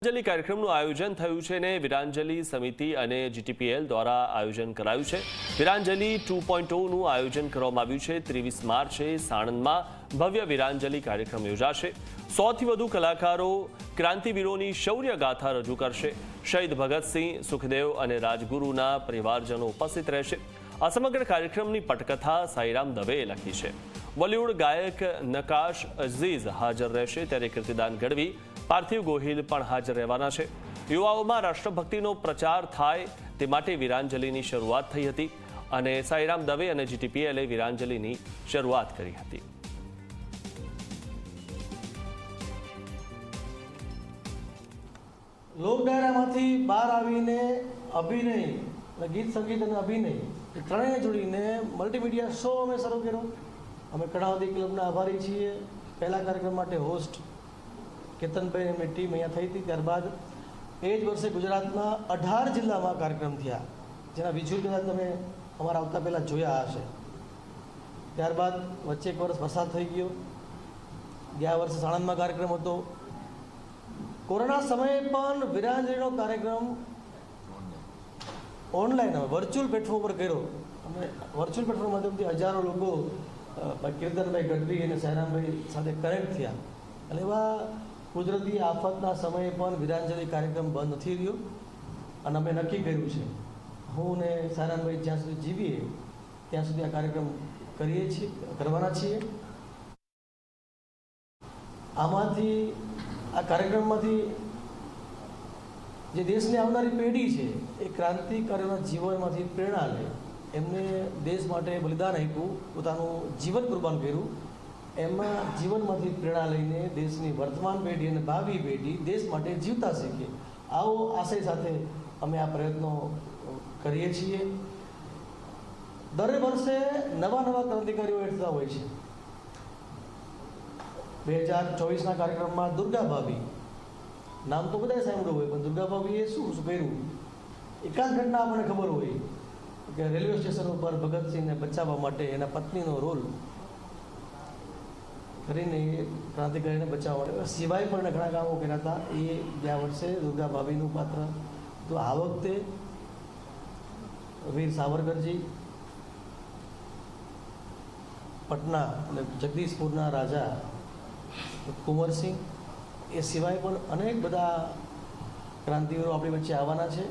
વિરાંજલી કાર્યક્રમનું આયોજન થયું છે ને વિરાંજલી સમિતિ અને જીટીપીએલ દ્વારા આયોજન કરાયું છે। વિરાંજલી 2.0નું આયોજન કરવામાં આવ્યું છે। 23 માર્ચે સાણંદમાં ભવ્ય વિરાંજલી કાર્યક્રમ યોજાશે। 100થી વધુ કલાકારો ક્રાંતિવીરોની શૌર્ય ગાથા રજૂ કરશે। શહીદ ભગતસિંહ, સુખદેવ અને રાજગુરુના પરિવારજનો ઉપસ્થિત રહેશે। આ સમગ્ર કાર્યક્રમની પટકથા સાઈરામ દવેએ લખી છે। બોલિવૂડ ગાયક નકાશ અઝીઝ હાજર રહેશે, ત્યારે કીર્તિદાન ગઢવી, પાર્થિવ ગોહિલ પણ હાજર રહેવાના છે। યુવાઓમાં રાષ્ટ્રભક્તિનો પ્રચાર થાય તે માટે વિરાંજલીની શરૂઆત થઈ હતી અને સાઈરામ દવે અને જીટીપીએલે વિરાંજલીની શરૂઆત કરી હતી। લોકડાયરામાંથી બહાર આવીને અભિનય, ગીત સંગીત અને અભિનય એ ત્રણેય જોડીને મલ્ટીમીડિયા શો અમે શરૂ કર્યો। અમે કર્ણાવતી ક્લબના આભારી છીએ। પહેલા કાર્યક્રમ માટે હોસ્ટ કેતનભાઈ એમની ટીમ અહીંયા થઈ હતી। ત્યારબાદ એ જ વર્ષે ગુજરાતના 18 જિલ્લામાં કાર્યક્રમ થયા, જેના વિઝ્યુઅલ કદાચ તમે અમારા આવતા પહેલાં જોયા હશે। ત્યારબાદ વચ્ચે એક વર્ષ પસાર થઈ ગયો। ગયા વર્ષે સાણંદમાં કાર્યક્રમ હતો। કોરોના સમયે પણ વિરાંજલીનો કાર્યક્રમ ઓનલાઈન અમે વર્ચ્યુઅલ પ્લેટફોર્મ પર કર્યો। અમે વર્ચ્યુઅલ પ્લેટફોર્મ માધ્યમથી હજારો લોકો કીર્તનભાઈ ગઢવી અને સાયરામભાઈ સાથે કનેક્ટ થયા। અને એવા કુદરતી આફતના સમયે પણ વિરાંજલી કાર્યક્રમ બંધ નથી રહ્યો અને અમે નક્કી કર્યું છે, હું ને સાયરામભાઈ જ્યાં સુધી જીવીએ ત્યાં સુધી આ કાર્યક્રમ કરવાના છીએ। આમાંથી આ કાર્યક્રમમાંથી જે દેશની આવનારી પેઢી છે એ ક્રાંતિકારીઓના જીવનમાંથી પ્રેરણા લે, એમને દેશ માટે બલિદાન આપ્યું, પોતાનું જીવન કુરબાન કર્યું, એમાં જીવનમાંથી પ્રેરણા લઈને દેશની વર્તમાન પેઢી અને ભાવિ પેઢી દેશ માટે જીવતા શીખે, આવો આશય સાથે અમે આ પ્રયત્નો કરીએ છીએ। દર વર્ષે નવા ક્રાંતિકારીઓ એડતા હોય છે। 2024ના કાર્યક્રમમાં દુર્ગા ભાભી, નામ તો બધાએ સાંભળ્યું હોય, પણ દુર્ગા ભાભીએ શું કર્યું? એકાદ ઘટના આપણને ખબર હોય કે રેલવે સ્ટેશન ઉપર ભગતસિંહને બચાવવા માટે એના પત્નીનો રોલ કરીને ક્રાંતિકારીને બચાવવા માટે સિવાય પણ ઘણા કામો કર્યા હતા। એ ગયા વર્ષે દુર્ગા ભાભીનું પાત્ર તો આ વખતે વીર સાવરકરજી, પટના એટલે જગદીશપુરના રાજા કુંવરસિંહ, એ સિવાય પણ અનેક બધા ક્રાંતિવીરો આપણી વચ્ચે આવવાના છે।